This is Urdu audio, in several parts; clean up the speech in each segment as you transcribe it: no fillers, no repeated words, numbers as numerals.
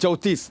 34।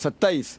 27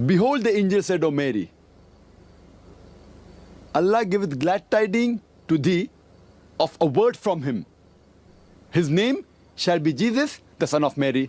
Behold, the angel said, O Mary, Allah giveth glad tidings to thee of a word from him. His name shall be Jesus, the son of Mary.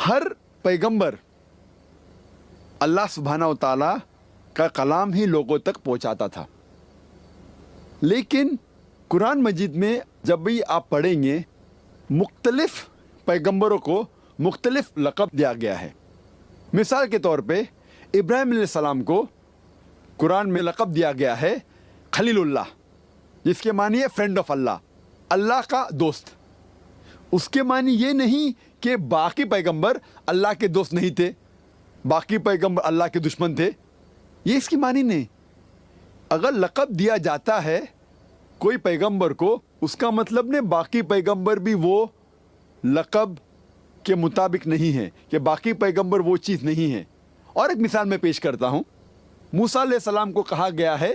ہر پیغمبر اللہ سبحانہ و تعالیٰ کا کلام ہی لوگوں تک پہنچاتا تھا، لیکن قرآن مجید میں جب بھی آپ پڑھیں گے مختلف پیغمبروں کو مختلف لقب دیا گیا ہے۔ مثال کے طور پہ ابراہیم علیہ السلام کو قرآن میں لقب دیا گیا ہے خلیل اللہ، جس کے معنی ہے فرینڈ آف اللہ، اللہ کا دوست۔ اس کے معنی یہ نہیں کہ باقی پیغمبر اللہ کے دوست نہیں تھے، باقی پیغمبر اللہ کے دشمن تھے، یہ اس کی معنی نہیں۔ اگر لقب دیا جاتا ہے کوئی پیغمبر کو، اس کا مطلب نہیں باقی پیغمبر بھی وہ لقب کے مطابق نہیں ہے، کہ باقی پیغمبر وہ چیز نہیں ہے۔ اور ایک مثال میں پیش کرتا ہوں، موسیٰ علیہ السلام کو کہا گیا ہے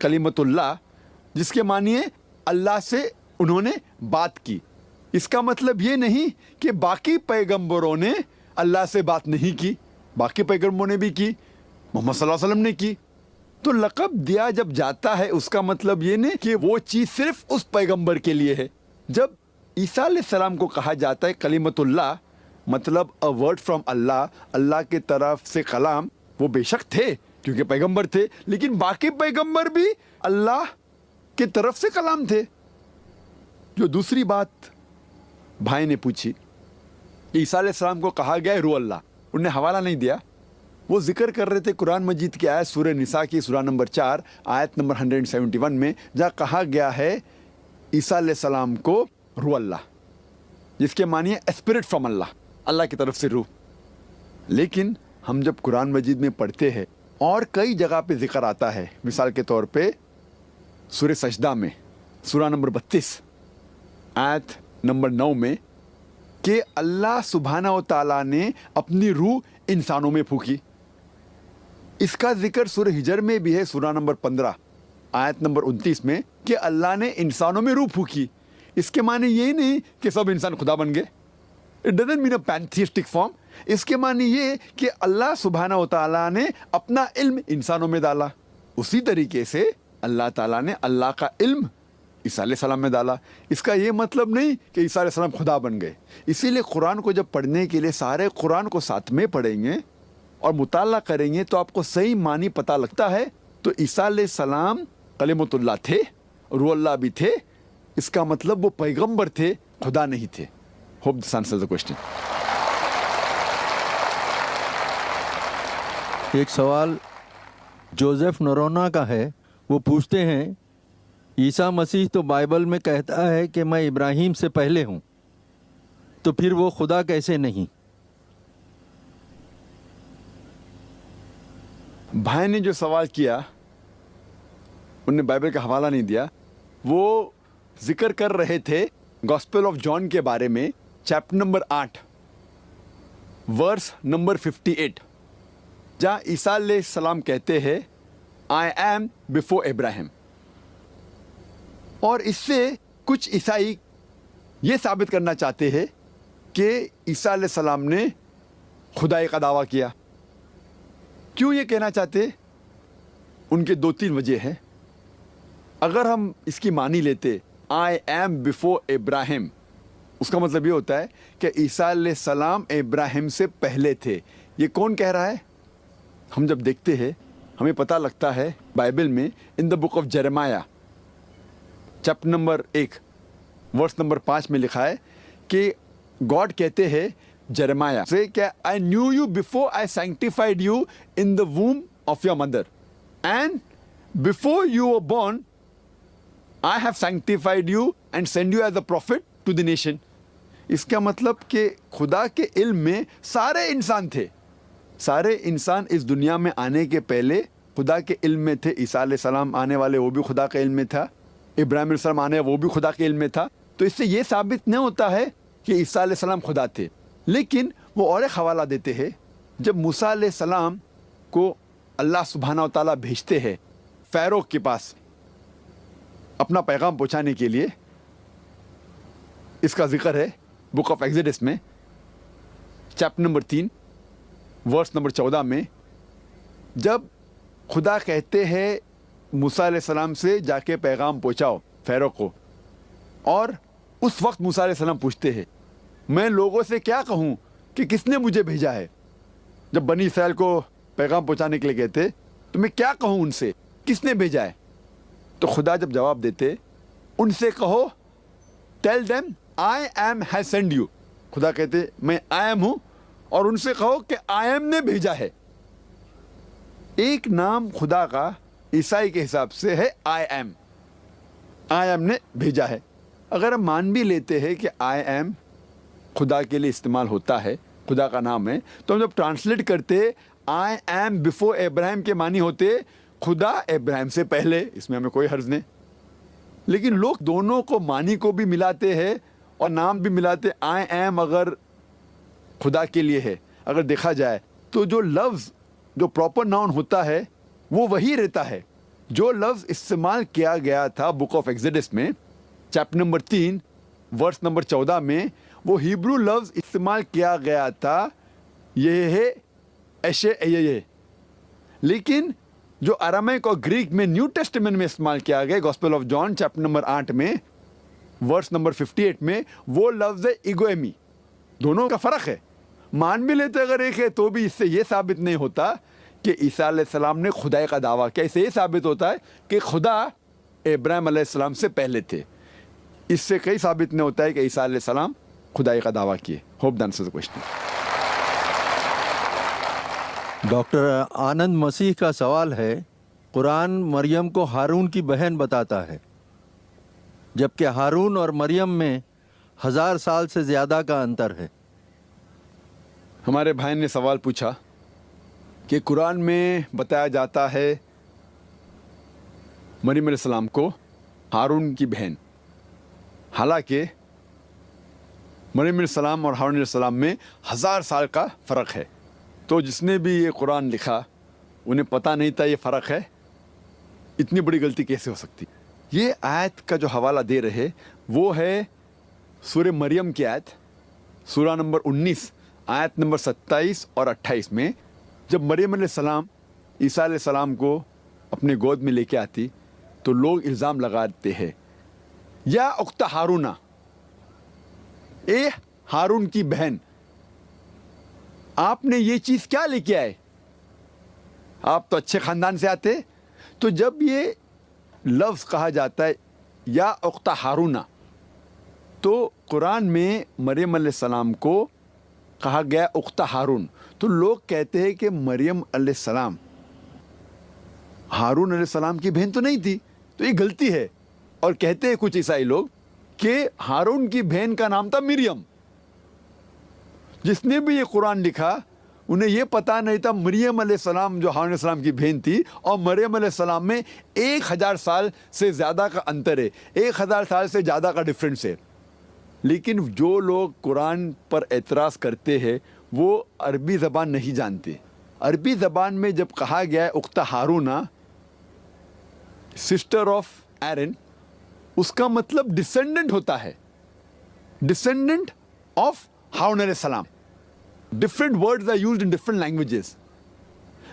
کلیمت اللہ، جس کے معنی ہے اللہ سے انہوں نے بات کی۔ اس کا مطلب یہ نہیں کہ باقی پیغمبروں نے اللہ سے بات نہیں کی، باقی پیغمبروں نے بھی کی، محمد صلی اللہ علیہ وسلم نے کی۔ تو لقب دیا جب جاتا ہے اس کا مطلب یہ نہیں کہ وہ چیز صرف اس پیغمبر کے لیے ہے۔ جب عیسیٰ علیہ السلام کو کہا جاتا ہے کلیمت اللہ، مطلب اے ورڈ فرام اللہ، اللہ کے طرف سے کلام، وہ بے شک تھے کیونکہ پیغمبر تھے، لیکن باقی پیغمبر بھی اللہ کی طرف سے کلام تھے۔ جو دوسری بات بھائی نے پوچھی، عیسیٰ علیہ السلام کو کہا گیا ہے روح اللہ، انہوں نے حوالہ نہیں دیا، وہ ذکر کر رہے تھے قرآن مجید کی آیت سورہ نساء کی سورہ نمبر 4 آیت نمبر 171 میں، جہاں کہا گیا ہے عیسیٰ علیہ السلام کو روح اللہ، جس کے معنی ہے اسپرٹ فرام اللہ، اللہ کی طرف سے روح۔ لیکن ہم جب قرآن مجید میں پڑھتے ہیں اور کئی جگہ پہ ذکر آتا ہے، مثال کے طور پہ سورہ سجدہ میں سورہ نمبر 32 آیت نمبر 9 میں، کہ اللہ سبحانہ و تعالیٰ نے اپنی روح انسانوں میں پھونکی۔ اس کا ذکر سورہ ہجر میں بھی ہے سورہ نمبر 15 آیت نمبر 29 میں، کہ اللہ نے انسانوں میں روح پھونکی۔ اس کے معنی یہ نہیں کہ سب انسان خدا بن گئے، it doesn't mean a pantheistic form. اس کے معنی یہ کہ اللہ سبحانہ و تعالیٰ نے اپنا علم انسانوں میں ڈالا، اسی طریقے سے اللہ تعالیٰ نے اللہ کا علم عیسیٰ علیہ السلام میں ڈالا۔ اس کا یہ مطلب نہیں کہ عیسیٰ علیہ السلام خدا بن گئے۔ اسی لیے قرآن کو جب پڑھنے کے لیے سارے قرآن کو ساتھ میں پڑھیں گے اور مطالعہ کریں گے تو آپ کو صحیح معنی پتہ لگتا ہے۔ تو عیسیٰ علیہ السلام کلمۃ اللہ تھے، روح اللہ بھی تھے، اس کا مطلب وہ پیغمبر تھے، خدا نہیں تھے۔ Hope this answers the question. ایک سوال جوزف نورونا کا ہے، وہ پوچھتے ہیں عیسیٰ مسیح تو بائبل میں کہتا ہے کہ میں ابراہیم سے پہلے ہوں، تو پھر وہ خدا کیسے نہیں؟ بھائی نے جو سوال کیا، انہوں نے بائبل کا حوالہ نہیں دیا، وہ ذکر کر رہے تھے گاسپل آف جان کے بارے میں، چیپٹر نمبر 8 ورس نمبر 58، جہاں عیسیٰ علیہ السلام کہتے ہیں آئی ایم بفور ابراہیم۔ اور اس سے کچھ عیسائی یہ ثابت کرنا چاہتے ہیں کہ عیسیٰ علیہ السلام نے خدائی کا دعویٰ کیا۔ کیوں یہ کہنا چاہتے؟ ان کے 2-3 وجہ ہیں۔ اگر ہم اس کی معنی لیتے آئی ایم بفور ابراہیم، اس کا مطلب یہ ہوتا ہے کہ عیسیٰ علیہ السلام ابراہیم سے پہلے تھے۔ یہ کون کہہ رہا ہے؟ ہم جب دیکھتے ہیں ہمیں پتہ لگتا ہے بائبل میں in the book of Jeremiah chapter number 1 verse number 5 میں لکھا ہے کہ گاڈ کہتے ہیں جرمایہ سے کہ I knew you before I sanctified you in the womb of your mother and before you were born I have sanctified you and sent you as a prophet to the nation۔ اس کا مطلب کہ خدا کے علم میں سارے انسان تھے، سارے انسان اس دنیا میں آنے کے پہلے خدا کے علم میں تھے۔ عیسیٰ علیہ السلام آنے والے وہ بھی خدا کے علم میں تھا، ابراہیم علیہ السلام آنے وہ بھی خدا کے علم میں تھا۔ تو اس سے یہ ثابت نہیں ہوتا ہے کہ عیسیٰ علیہ السلام خدا تھے۔ لیکن وہ اور ایک حوالہ دیتے ہیں، جب موسیٰ علیہ السلام کو اللہ سبحانہ و تعالیٰ بھیجتے ہیں فیرو کے پاس اپنا پیغام پہنچانے کے لیے، اس کا ذکر ہے بک آف ایگزیڈس میں چیپٹر نمبر 3 ورس نمبر 14 میں، جب خدا کہتے ہیں موسیٰ علیہ السلام سے جا کے پیغام پہنچاؤ فیرو کو، اور اس وقت موسیٰ علیہ السلام پوچھتے ہیں میں لوگوں سے کیا کہوں کہ کس نے مجھے بھیجا ہے. جب بنی اسرائیل کو پیغام پہنچانے کے لیے کہتے تو میں کیا کہوں ان سے, کس نے بھیجا ہے؟ تو خدا جب جواب دیتے ان سے کہو tell them I am has send you. خدا کہتے میں آئی ایم ہوں, اور ان سے کہو کہ آئی ایم نے بھیجا ہے. ایک نام خدا کا عیسائی کے حساب سے ہے آئی ایم. آئی ایم نے بھیجا ہے. اگر ہم مان بھی لیتے ہیں کہ آئی ایم خدا کے لیے استعمال ہوتا ہے, خدا کا نام ہے, تو ہم جب ٹرانسلیٹ کرتے آئی ایم بفور ابراہیم کے معنی ہوتے خدا ابراہیم سے پہلے. اس میں ہمیں کوئی حرج نہیں. لیکن لوگ دونوں کو معنی کو بھی ملاتے ہیں اور نام بھی ملاتے. آئی ایم اگر خدا کے لیے ہے, اگر دیکھا جائے تو جو لفظ جو پراپر ناؤن ہوتا ہے وہ وہی رہتا ہے. جو لفظ استعمال کیا گیا تھا بک آف ایکسڈس میں چیپٹر نمبر 3 ورس نمبر 14 میں, وہ ہیبرو لفظ استعمال کیا گیا تھا یہ ہے ایشے. لیکن جو ارامائک اور گریک میں نیو ٹیسٹمنٹ میں استعمال کیا گیا gospel of John chapter number 8 میں ورس نمبر 58 میں, وہ لفظ ہے ایگویمی. دونوں کا فرق ہے. مان بھی لیتے اگر ایک ہے تو بھی اس سے یہ ثابت نہیں ہوتا کہ عیسیٰ علیہ السلام نے خدائی کا دعویٰ کیا. اس سے یہ ثابت ہوتا ہے کہ خدا ابراہیم علیہ السلام سے پہلے تھے. اس سے کئی ثابت نہیں ہوتا ہے کہ عیسیٰ علیہ السلام خدائی کا دعویٰ کیے. Hope the answer the question. Doctor Anand Masih کا سوال ہے, قرآن مریم کو ہارون کی بہن بتاتا ہے جبکہ ہارون اور مریم میں 1000 سال سے زیادہ کا انتر ہے. ہمارے بھائی نے سوال پوچھا کہ قرآن میں بتایا جاتا ہے مریم علیہ السلام کو ہارون کی بہن, حالانکہ مریم علیہ السلام اور ہارون علیہ السلام میں 1000 سال کا فرق ہے. تو جس نے بھی یہ قرآن لکھا انہیں پتہ نہیں تھا یہ فرق ہے. اتنی بڑی غلطی کیسے ہو سکتی؟ یہ آیت کا جو حوالہ دے رہے وہ ہے سورہ مریم کی آیت, سورہ نمبر 19 آیت نمبر 27 اور 28 میں. جب مریم علیہ السلام عیسیٰ علیہ السلام کو اپنے گود میں لے کے آتی تو لوگ الزام لگاتے ہیں یا اخت ہارونا, اے ہارون کی بہن, آپ نے یہ چیز کیا لے کے آئے؟ آپ تو اچھے خاندان سے آتے. تو جب یہ لفظ کہا جاتا ہے یا اخت ہارونا تو قرآن میں مریم علیہ السلام کو کہا گیا اخت ہارون. تو لوگ کہتے ہیں کہ مریم علیہ السلام ہارون علیہ السلام کی بہن تو نہیں تھی. تو یہ غلطی ہے. اور کہتے ہیں کچھ عیسائی لوگ کہ ہارون کی بہن کا نام تھا مریم. جس نے بھی یہ قرآن لکھا انہیں یہ پتہ نہیں تھا مریم علیہ السلام جو ہارون علیہ السلام کی بہن تھی اور مریم علیہ السلام میں 1000 سال سے زیادہ کا انتر ہے, 1000 سال سے زیادہ کا ڈفرینس ہے. لیکن جو لوگ قرآن پر اعتراض کرتے ہیں وہ عربی زبان نہیں جانتے. عربی زبان میں جب کہا گیا ہے اخت ہارونا سسٹر آف ایرن, اس کا مطلب ڈسینڈنٹ ہوتا ہے, ڈسینڈنٹ آف ہارون علیہ السلام. Different words are used in different languages.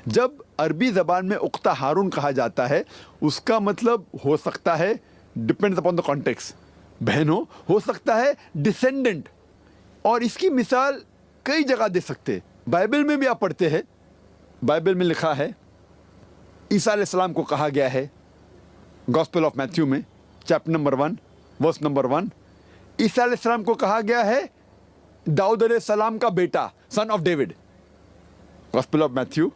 جب عربی زبان میں اخت ہارون کہا جاتا ہے اس کا مطلب ہو سکتا ہے ڈپینڈز اپون دا کانٹیکسٹ, بہن ہو سکتا ہے ڈسینڈنٹ. اور اس کی مثال کئی جگہ دے سکتے. بائبل میں بھی آپ پڑھتے ہیں, بائبل میں لکھا ہے عیسیٰ علیہ السلام کو کہا گیا ہے گاسپل آف میتھیو میں چیپٹر نمبر 1 ورس نمبر 1, عیسیٰ علیہ السلام کو کہا گیا ہے داؤد علیہ السلام کا بیٹا, son of David. Gospel of Matthew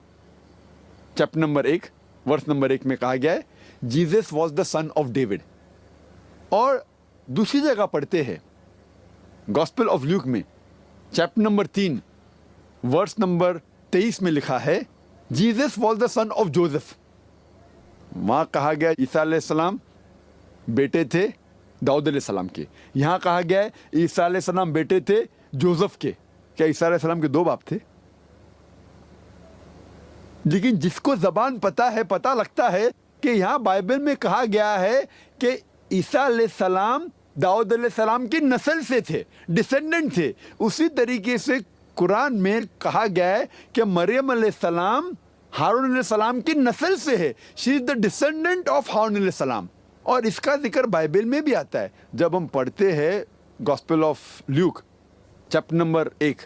chapter number 1 verse number 1 میں کہا گیا ہے Jesus was the son of David. اور دوسری جگہ پڑھتے ہیں گاسپل آف لیوک میں چیپٹر نمبر 3 ورس نمبر 23 میں لکھا ہے Jesus was the son of Joseph. وہاں کہا گیا عیسیٰ علیہ السلام بیٹے تھے داؤد علیہ السلام کے. یہاں کہا گیا ہے عیسیٰ علیہ السلام بیٹے تھے جوزف کے. کیا عیسیٰ علیہ السلام کے 2 باپ تھے؟ لیکن جس کو زبان پتہ ہے, پتہ لگتا ہے کہ یہاں بائبل میں کہا گیا ہے کہ عیسیٰ علیہ السلام داؤد علیہ السلام کی نسل سے تھے, ڈسینڈنٹ تھے. اسی طریقے سے قرآن میں کہا گیا ہے کہ مریم علیہ السلام ہارون علیہ السلام کی نسل سے ہے. شی از دا ڈسینڈنٹ آف ہارون علیہ السلام. اور اس کا ذکر بائبل میں بھی آتا ہے. جب ہم پڑھتے ہیں gospel of Luke chapter number 1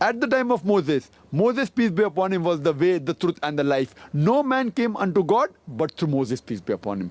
At the time of Moses, peace be upon him, was the way, the truth and the life. No man came unto God but through Moses, peace be upon him.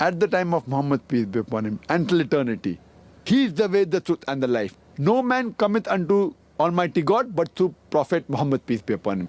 At the time of Muhammad, peace be upon him, until eternity, he is the way, the truth and the life. No man cometh unto Almighty God but through Prophet Muhammad, peace be upon him.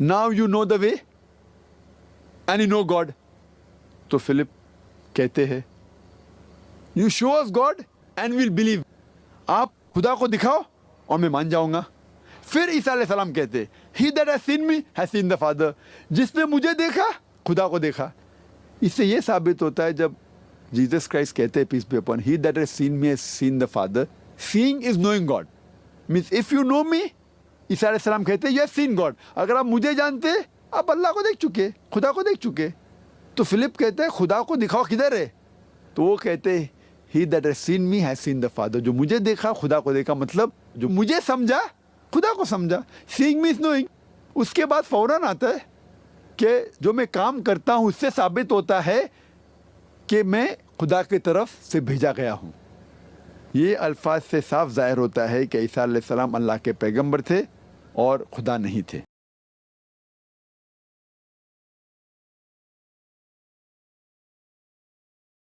Now you know the way and you know God. تو فلپ کہتے ہیں You show us God and we'll believe. آپ خدا کو دکھاؤ اور میں مان جاؤں گا. پھر عیسیٰ علیہ السلام کہتے He that has seen me has seen the Father. جس نے مجھے دیکھا خدا کو دیکھا. اس سے یہ ثابت ہوتا ہے جب جیزس کرائسٹ کہتے ہیں peace be upon He that has seen me has seen the Father. Seeing is knowing God. Means if you know me, عیسیٰ علیہ السلام کہتے you have seen God. اگر آپ مجھے جانتے آپ اللہ کو دیکھ چکے, خدا کو دیکھ چکے. تو فلپ کہتے ہیں خدا کو دکھاؤ کدھر ہے. تو وہ کہتے He that has seen me has seen the Father. جو مجھے دیکھا خدا کو دیکھا, مطلب جو مجھے سمجھا خدا کو سمجھا. Seeing means knowing. اس کے بعد فوراً آتا ہے کہ جو میں کام کرتا ہوں اس سے ثابت ہوتا ہے کہ میں خدا کی طرف سے بھیجا گیا ہوں. یہ الفاظ سے صاف ظاہر ہوتا ہے کہ عیسیٰ علیہ السلام اللہ کے پیغمبر تھے اور خدا نہیں تھے.